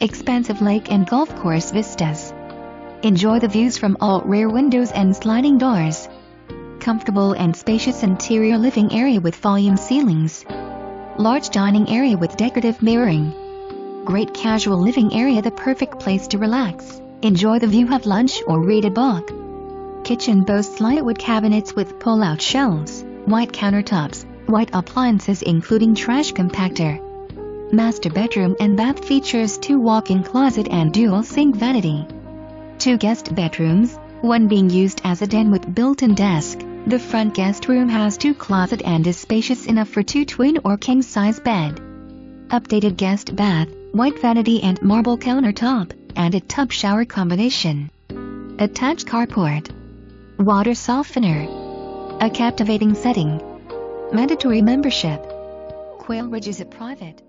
expansive lake and golf course vistas. Enjoy the views from all rear windows and sliding doors. Comfortable and spacious interior living area with volume ceilings. Large dining area with decorative mirroring. Great casual living area, the perfect place to relax. Enjoy the view, have lunch or read a book. Kitchen boasts light wood cabinets with pull-out shelves, white countertops, white appliances including trash compactor. Master bedroom and bath features 2 walk-in closet and dual sink vanity. 2 guest bedrooms, one being used as a den with built-in desk. The front guest room has 2 closet and is spacious enough for 2 twin or king-size bed. Updated guest bath, white vanity and marble countertop, and a tub shower combination. Attached carport. Water softener. A captivating setting. Mandatory membership. Quail Ridge is a private